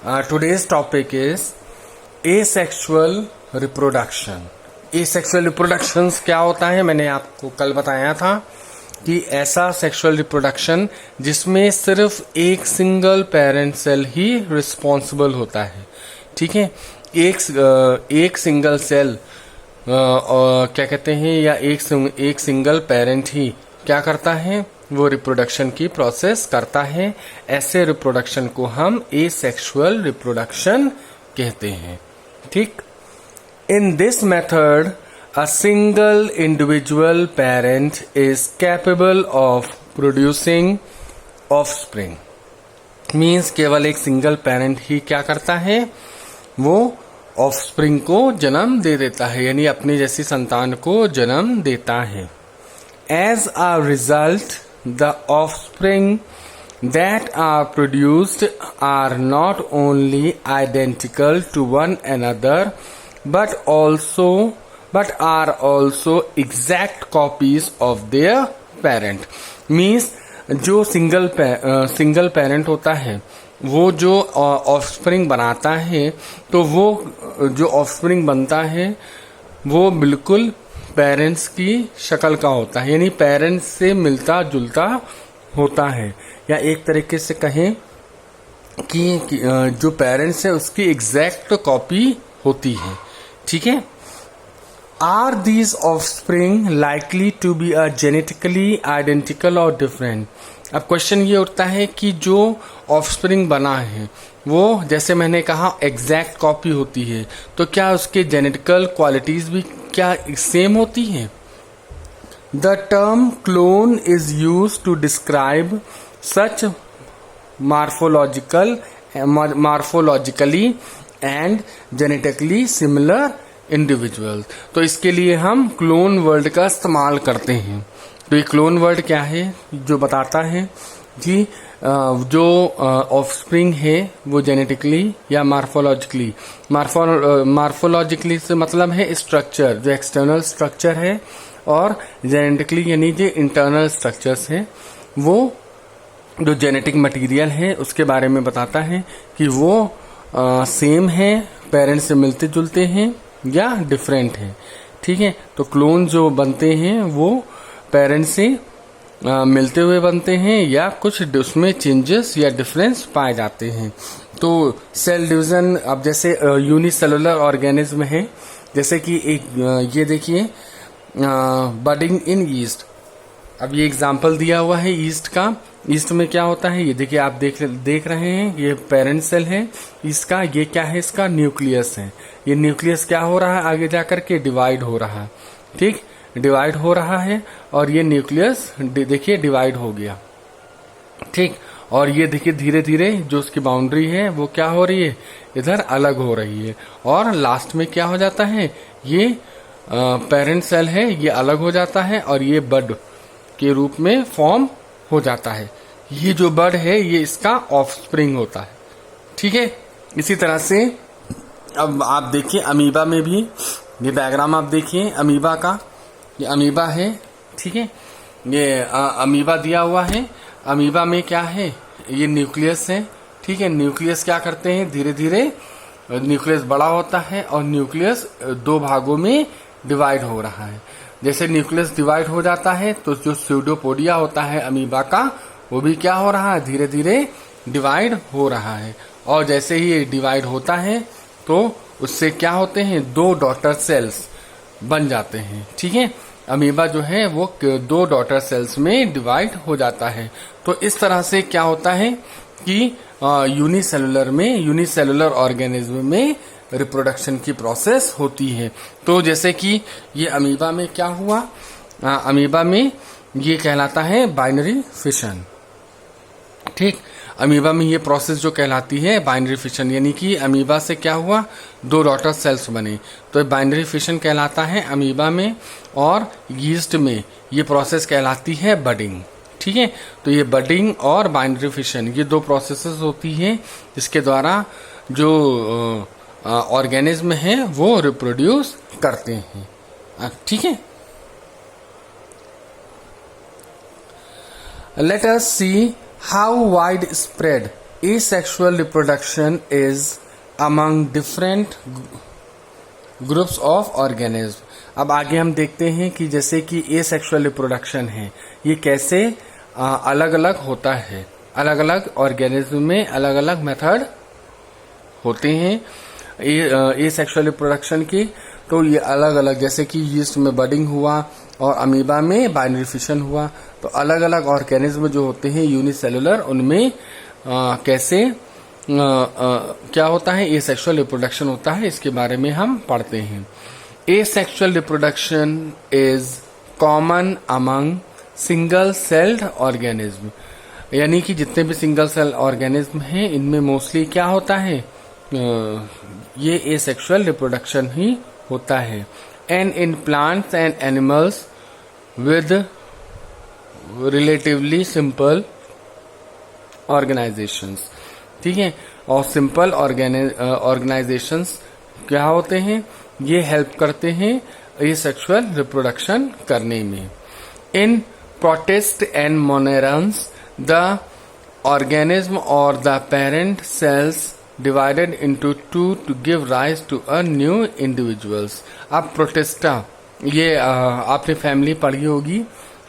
Today's topic is asexual reproduction. Asexual reproduction क्या होता है? मैंने आपको कल बताया था कि ऐसा सेक्सुअल रिप्रोडक्शन जिसमें सिर्फ एक सिंगल पेरेंट सेल ही रिस्पॉन्सिबल होता है. ठीक है, एक सिंगल सेल क्या कहते हैं, या एक सिंगल पेरेंट ही क्या करता है, वो रिप्रोडक्शन की प्रोसेस करता है. ऐसे रिप्रोडक्शन को हम एसेक्सुअल रिप्रोडक्शन कहते हैं. ठीक, in this method a single individual parent is capable of producing offspring. Means केवल एक सिंगल पेरेंट ही क्या करता है, वो ऑफस्प्रिंग को जन्म दे देता है, यानी अपनी जैसी संतान को जन्म देता है. As a result the offspring that are produced are not only identical to one another but are also exact copies of their parent. Means जो सिंगल पेरेंट होता है वो जो ऑफस्प्रिंग बनाता है, तो वो जो ऑफस्प्रिंग बनता है वो बिल्कुल पेरेंट्स की शक्ल का होता है, यानी पेरेंट्स से मिलता जुलता होता है. या एक तरीके से कहें कि जो पेरेंट्स है उसकी एग्जैक्ट कॉपी होती है. ठीक है. Are these offspring likely to be a genetically identical or different. अब क्वेश्चन ये उठता है कि जो ऑफस्प्रिंग बना है वो, जैसे मैंने कहा, एग्जैक्ट कॉपी होती है, तो क्या उसके जेनेटिकल क्वालिटीज भी क्या सेम होती हैं? The term clone is used to describe such morphologically and genetically similar individuals. तो इसके लिए हम क्लोन वर्ड का इस्तेमाल करते हैं. तो ये क्लोन वर्ड क्या है, जो बताता है कि जो ऑफस्प्रिंग है वो जेनेटिकली या मार्फोलॉजिकली से मतलब है स्ट्रक्चर, जो एक्सटर्नल स्ट्रक्चर है, और जेनेटिकली यानी जो इंटरनल स्ट्रक्चर्स हैं, वो जो जेनेटिक मटेरियल है उसके बारे में बताता है कि वो सेम है, पेरेंट्स से मिलते जुलते हैं या डिफरेंट है. ठीक है. तो क्लोन जो बनते हैं वो पेरेंट्स से मिलते हुए बनते हैं या कुछ उसमें चेंजेस या डिफरेंस पाए जाते हैं. तो सेल डिवीजन, अब जैसे यूनिसेलुलर ऑर्गेनिज्म है, जैसे कि एक ये देखिए बडिंग इन ईस्ट. अब ये एग्जाम्पल दिया हुआ है ईस्ट का. ईस्ट में क्या होता है, ये देखिए, आप देख रहे हैं, ये पेरेंट सेल है ईस्ट का. ये क्या है, इसका न्यूक्लियस है. ये न्यूक्लियस क्या हो रहा है, आगे जाकर के डिवाइड हो रहा है. ठीक, डिवाइड हो रहा है, और ये न्यूक्लियस देखिए डिवाइड हो गया. ठीक, और ये देखिए धीरे धीरे जो उसकी बाउंड्री है वो क्या हो रही है, इधर अलग हो रही है, और लास्ट में क्या हो जाता है, ये पेरेंट सेल है ये अलग हो जाता है, और ये बड के रूप में फॉर्म हो जाता है. ये जो बड है ये इसका ऑफस्प्रिंग होता है. ठीक है. इसी तरह से अब आप देखिए अमीबा में भी, ये डायग्राम आप देखिए अमीबा का, ये अमीबा है. ठीक है. ये अमीबा दिया हुआ है. अमीबा में क्या है, ये न्यूक्लियस है. ठीक है. न्यूक्लियस क्या करते हैं, धीरे धीरे न्यूक्लियस बड़ा होता है और न्यूक्लियस दो भागों में डिवाइड हो रहा है. जैसे न्यूक्लियस डिवाइड हो जाता है तो जो स्यूडोपोडिया होता है अमीबा का, वो भी क्या हो रहा है, धीरे धीरे डिवाइड हो रहा है. और जैसे ही ये डिवाइड होता है तो उससे क्या होते हैं, दो डॉटर सेल्स बन जाते हैं. ठीक है. अमीबा जो है वो दो डॉटर सेल्स में डिवाइड हो जाता है. तो इस तरह से क्या होता है कि यूनिसेलुलर ऑर्गेनिज्म में रिप्रोडक्शन की प्रोसेस होती है. तो जैसे कि ये अमीबा में क्या हुआ, अमीबा में ये कहलाता है बाइनरी फिशन. ठीक. अमीबा में ये प्रोसेस जो कहलाती है बाइनरी फिशन, यानी कि अमीबा से क्या हुआ, दो डॉटर सेल्स बने, तो बाइनरी फिशन कहलाता है अमीबा में. और यीस्ट में ये प्रोसेस कहलाती है बडिंग. ठीक है. तो ये बडिंग और बाइनरी फिशन, ये दो प्रोसेसेस होती हैं जिसके द्वारा जो ऑर्गेनिज्म है वो रिप्रोड्यूस करते हैं. ठीक है. Let us see how widespread asexual reproduction is among different groups of organism. अब आगे हम देखते हैं कि जैसे कि asexual reproduction है, ये कैसे अलग अलग होता है. अलग अलग ऑर्गेनिज्म में अलग अलग मेथड होते हैं asexual reproduction की. तो ये अलग अलग, जैसे कि यीस्ट में बडिंग हुआ और अमीबा में बाइनरी फिशन हुआ. तो अलग अलग ऑर्गेनिज्म जो होते हैं यूनिसेलुलर, उनमें कैसे क्या होता है, एसेक्सुअल रिप्रोडक्शन होता है, इसके बारे में हम पढ़ते हैं. Asexual reproduction is common among single celled organism. यानी कि जितने भी सिंगल सेल ऑर्गेनिज्म हैं, इनमें मोस्टली क्या होता है, ये एसेक्सुअल रिप्रोडक्शन ही होता है. And in plants and animals with relatively simple organisations. ठीक है, और सिंपल ऑर्गेनाइजेशंस क्या होते हैं, ये हेल्प करते हैं एसेक्सुअल रिप्रोडक्शन करने में. In protists and monerans the organism और the parent cells divided into two to give rise to a new individuals. अब प्रोटिस्टा, ये आपने फैमिली पढ़ी होगी,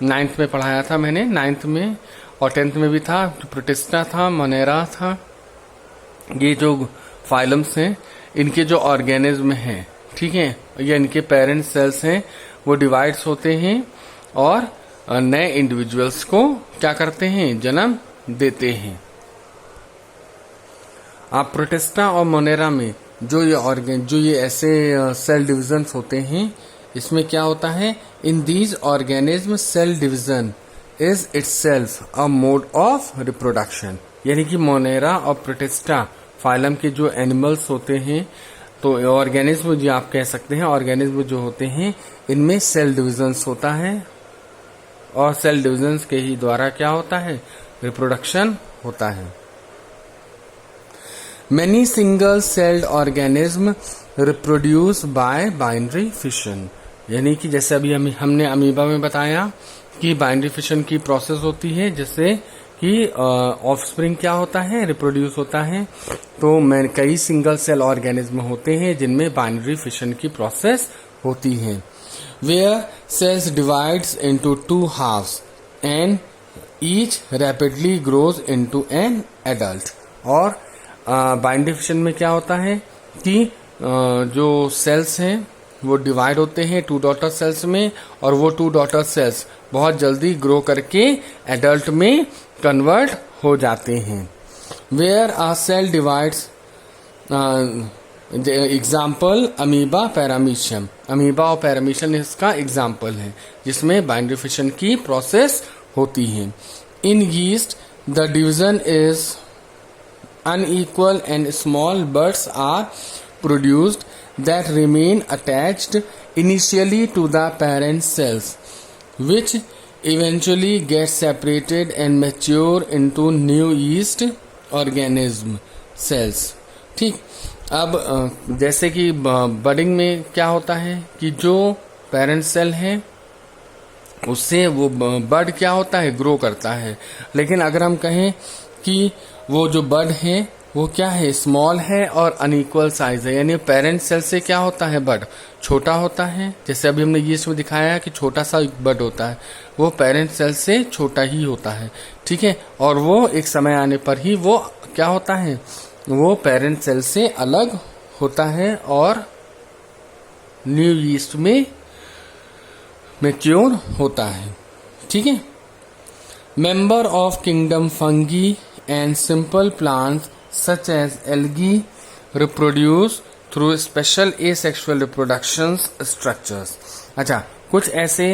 9th में पढ़ाया था मैंने, 9th में और 10th में भी था. प्रोटिस्टा था, मोनेरा था, ये जो फाइलम्स हैं, इनके जो ऑर्गेनिज्म हैं, ठीक है, ये इनके पेरेंट सेल्स हैं, वो डिवाइड्स होते हैं और नए इंडिविजुअल्स को क्या करते हैं, जन्म देते हैं. आप प्रोटिस्टा और मोनेरा में जो ये ऐसे सेल डिविजन्स होते हैं, इसमें क्या होता है, in these organism cell division is itself a mode of reproduction. यानी कि मोनेरा और प्रोटिस्टा फाइलम के जो एनिमल्स होते हैं, तो ऑर्गेनिज्म जो आप कह सकते हैं, ऑर्गेनिज्म जो होते हैं, इनमें सेल डिविजन्स होता है और सेल डिविजन्स के ही द्वारा क्या होता है, रिप्रोडक्शन होता है. Many single-celled organisms reproduce by binary fission. यानी कि जैसे अभी हमने अमीबा में बताया कि बाइनरी फिशन की प्रोसेस होती है, जिससे कि ऑफस्प्रिंग क्या होता है, रिप्रोड्यूस होता है. तो कई सिंगल सेल ऑर्गेनिज्म होते हैं जिनमें बाइनरी फिशन की प्रोसेस होती है. Where cells divides into two halves and each rapidly grows into an adult. और बाइनरी फिशन में क्या होता है कि जो सेल्स हैं वो डिवाइड होते हैं 2 डॉटर सेल्स में, और वो 2 डॉटर सेल्स बहुत जल्दी ग्रो करके एडल्ट में कन्वर्ट हो जाते हैं. Where are cell divides, example amoeba paramecium. Amoeba और पैरामीशियम इसका एग्जाम्पल है जिसमें बाइनरी फिशन की प्रोसेस होती है. In yeast the division is unequal and small buds are produced that remain attached initially to the parent cells, which eventually get separated and mature into new yeast organism cells. ठीक, अब जैसे कि budding में क्या होता है कि जो पेरेंट सेल है उससे वो बड क्या होता है, ग्रो करता है. लेकिन अगर हम कहें कि वो जो बड है वो क्या है, स्मॉल है और अनइक्वल साइज है, यानी पेरेंट सेल से क्या होता है, बड छोटा होता है. जैसे अभी हमने ये इसमें दिखाया कि छोटा सा बड होता है, वो पेरेंट सेल से छोटा ही होता है. ठीक है, और वो एक समय आने पर ही वो क्या होता है, वो पेरेंट सेल से अलग होता है और न्यू यीस्ट में मैच्योर होता है. ठीक है. Member of kingdom fungi and simple plants such as algae reproduce through special asexual reproduction structures. अच्छा, कुछ ऐसे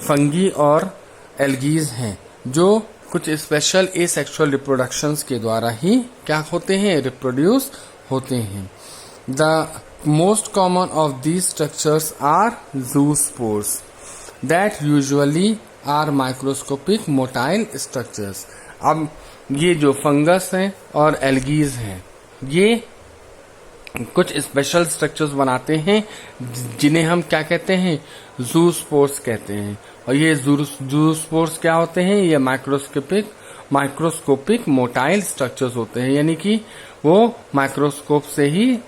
फंगी और एल्गीज हैं जो कुछ स्पेशल एसेक्सुअल रिप्रोडक्शंस के द्वारा ही क्या होते हैं, रिप्रोड्यूस होते हैं. The most common of these structures are zoospores that usually are microscopic motile structures. अब ये जो फंगस हैं और एल्गीज हैं, ये कुछ स्पेशल स्ट्रक्चर्स बनाते हैं जिन्हें हम क्या कहते हैं, जूस्पोर्स कहते हैं. और ये जूस्पोर्स क्या होते हैं, ये माइक्रोस्कोपिक माइक्रोस्कोपिक मोटाइल स्ट्रक्चर्स होते हैं, यानी कि वो माइक्रोस्कोप से ही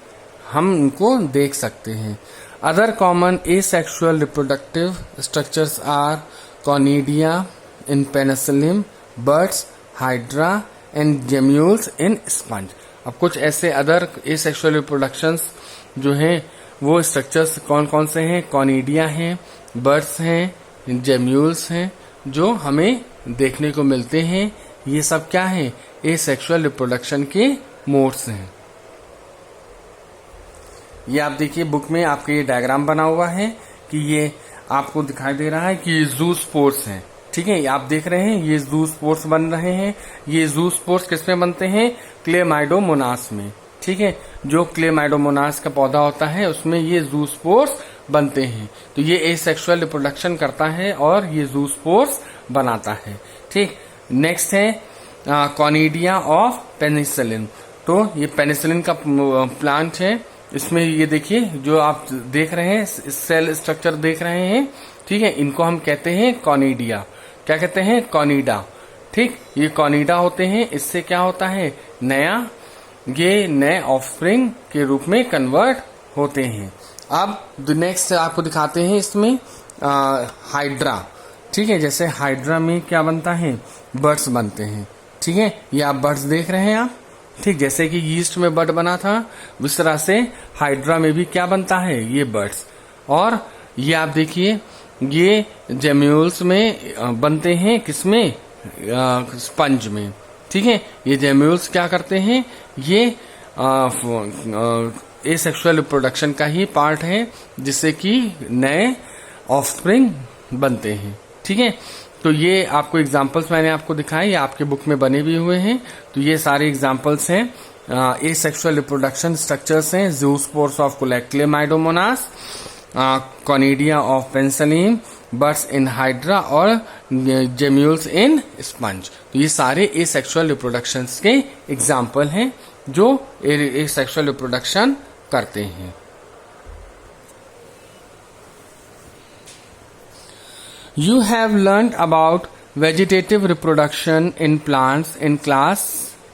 हम इनको देख सकते हैं। Other common asexual reproductive structures are conidia in Penicillium, buds, hydra and gemmules in sponge. अब कुछ ऐसे अदर एसेक्सुअल रिप्रोडक्शंस जो हैं वो स्ट्रक्चर्स कौन कौन से हैं? कॉनिडिया हैं, बर्ड्स हैं, जेम्यूल्स हैं, जो हमें देखने को मिलते हैं। ये सब क्या है? एसेक्सुअल रिप्रोडक्शन के मोड्स हैं। ये आप देखिए बुक में आपके ये डायग्राम बना हुआ है कि ये आपको दिखाई दे रहा है कि ये जू स्पोर्स हैं, ठीक है। आप देख रहे हैं ये जू स्पोर्स बन रहे हैं। ये जू स्पोर्स किसमें बनते हैं? क्लेमाइडोमोनास में, ठीक है। जो क्लेमाइडोमोनास का पौधा होता है उसमें ये जू स्पोर्स बनते हैं। तो ये एसेक्सुअल रिप्रोडक्शन करता है और ये जू स्पोर्स बनाता है, ठीक। नेक्स्ट है कॉनिडिया ऑफ पेनिसिलिन। तो ये पेनिसिलिन का प्लांट है। इसमें ये देखिए जो आप देख रहे हैं सेल स्ट्रक्चर देख रहे हैं, ठीक है। इनको हम कहते हैं कॉनिडिया। क्या कहते हैं? कॉनिडा, ठीक। ये कॉनिडा होते हैं। इससे क्या होता है? ये नए ऑफस्प्रिंग के रूप में कन्वर्ट होते हैं। अब नेक्स्ट आपको दिखाते हैं इसमें हाइड्रा, ठीक है। जैसे हाइड्रा में क्या बनता है? बर्ड्स बनते हैं, ठीक है। ये आप बर्ड्स देख रहे हैं आप, ठीक। जैसे कि यीस्ट में बर्ड बना था उस तरह से हाइड्रा में भी क्या बनता है? ये बर्ड्स। और ये आप देखिए ये जेम्यूल्स में बनते हैं, किसमें? स्पंज में, ठीक है। ये जेम्यूल्स क्या करते हैं? ये एसेक्सुअल रिप्रोडक्शन का ही पार्ट है जिससे कि नए ऑफस्प्रिंग बनते हैं, ठीक है। तो ये आपको एग्जांपल्स मैंने आपको दिखाए, ये आपके बुक में बने भी हुए हैं। तो ये सारे एग्जांपल्स हैं एसेक्सुअल रिप्रोडक्शन स्ट्रक्चर्स हैं। Zoospores of Chlamydomonas, conidia of Penicillium, birds in hydra और जेम्यूल्स इन स्पंज। तो ये सारे एसेक्सुअल रिप्रोडक्शंस के एग्जांपल हैं जो एसेक्सुअल रिप्रोडक्शन करते हैं। You have learned about vegetative reproduction in plants in class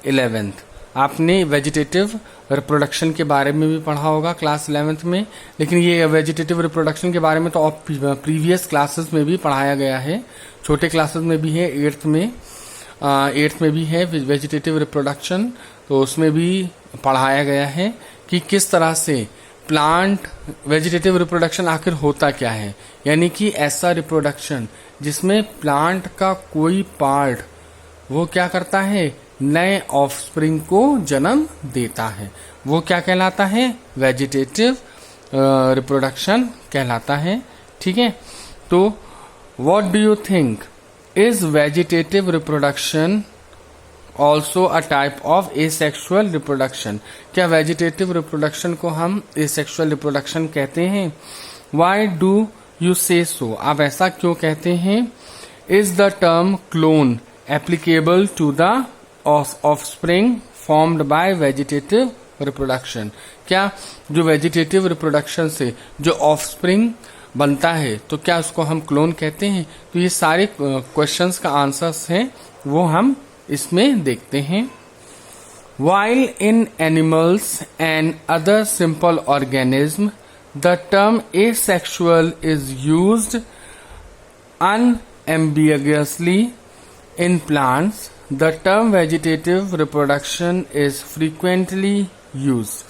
11th. आपने वेजिटेटिव रिप्रोडक्शन के बारे में भी पढ़ा होगा क्लास 11th में, लेकिन ये वेजिटेटिव रिप्रोडक्शन के बारे में तो प्रीवियस क्लासेस में भी पढ़ाया गया है। छोटे क्लासेस में भी है, 8th में भी है वेजिटेटिव रिप्रोडक्शन। तो उसमें भी पढ़ाया गया है कि किस तरह से प्लांट वेजिटेटिव रिप्रोडक्शन आखिर होता क्या है, यानी कि ऐसा रिप्रोडक्शन जिसमें प्लांट का कोई पार्ट वो क्या करता है? नए ऑफस्प्रिंग को जन्म देता है। वो क्या कहलाता है? वेजिटेटिव रिप्रोडक्शन कहलाता है, ठीक है। तो what do you think, is vegetative reproduction also a type of asexual reproduction? क्या वेजिटेटिव रिप्रोडक्शन को हम एसेक्सुअल रिप्रोडक्शन कहते हैं? वाई डू यू से सो? आप ऐसा क्यों कहते हैं? Is the term clone applicable to the offspring formed by vegetative reproduction? क्या जो वेजिटेटिव रिप्रोडक्शन से जो ऑफस्प्रिंग बनता है तो क्या उसको हम क्लोन कहते हैं? तो ये सारे क्वेश्चंस का आंसर्स हैं वो हम इसमें देखते हैं। While in animals and other simple organisms, the term asexual is used unambiguously. In plants, the term vegetative reproduction is frequently used.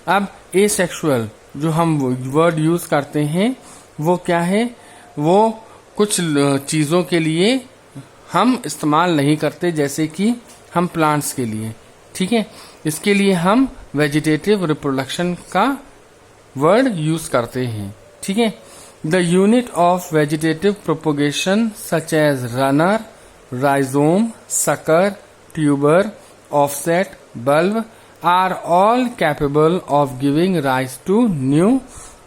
अब asexual जो हम वर्ड यूज करते हैं वो क्या है? वो कुछ चीजों के लिए हम इस्तेमाल नहीं करते, जैसे कि हम प्लांट्स के लिए, ठीक है। इसके लिए हम वेजिटेटिव रिप्रोडक्शन का वर्ड यूज करते हैं, ठीक है। The unit of vegetative propagation such as runner, rhizome, sucker, tuber, offset, bulb are all capable of giving rise to new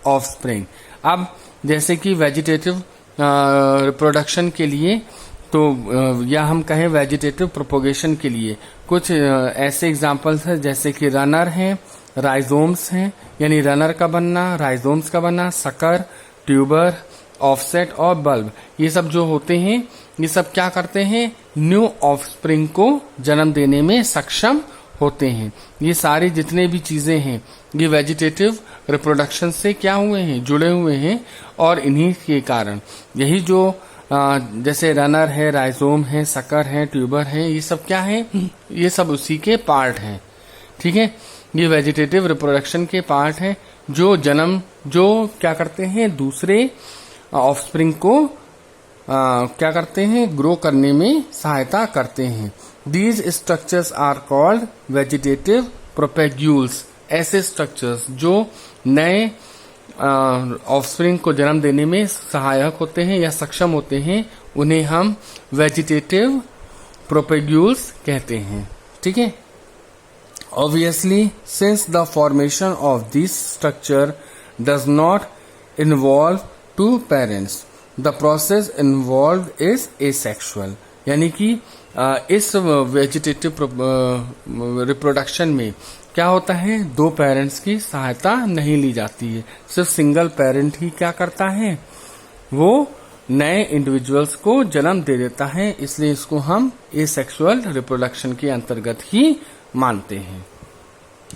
offspring. अब जैसे कि वेजिटेटिव रिप्रोडक्शन के लिए तो या हम कहें वेजिटेटिव प्रोपोगेशन के लिए कुछ ऐसे एग्जांपल्स हैं, जैसे कि रनर हैं, राइजोम्स हैं, यानी रनर का बनना, राइजोम्स का बनना, सकर, ट्यूबर, ऑफसेट और बल्ब। ये सब जो होते हैं ये सब क्या करते हैं? न्यू ऑफस्प्रिंग को जन्म देने में सक्षम होते हैं। ये सारे जितने भी चीजें हैं ये वेजिटेटिव रिप्रोडक्शन से क्या हुए हैं, जुड़े हुए हैं, और इन्हीं के कारण यही जो जैसे रनर है, राइजोम है, सकर है, ट्यूबर है, ये सब क्या है, ये सब उसी के पार्ट हैं। ठीक है, ये वेजिटेटिव रिप्रोडक्शन के पार्ट हैं जो क्या करते हैं, दूसरे ऑफस्प्रिंग को क्या करते हैं, ग्रो करने में सहायता करते हैं। These structures are called vegetative propagules। ऐसे स्ट्रक्चर्स जो नए ऑफस्प्रिंग को जन्म देने में सहायक होते हैं या सक्षम होते हैं, उन्हें हम वेजिटेटिव प्रोपेग्यूल्स कहते हैं। ठीक है, obviously since the formation of this structure does not involve two parents, the process involved is asexual। यानी कि इस वेजिटेटिव रिप्रोडक्शन में क्या होता है, दो पेरेंट्स की सहायता नहीं ली जाती है, सिर्फ सिंगल पेरेंट ही क्या करता है, वो नए इंडिविजुअल्स को जन्म दे देता है, इसलिए इसको हम एसेक्सुअल रिप्रोडक्शन के अंतर्गत ही मानते हैं।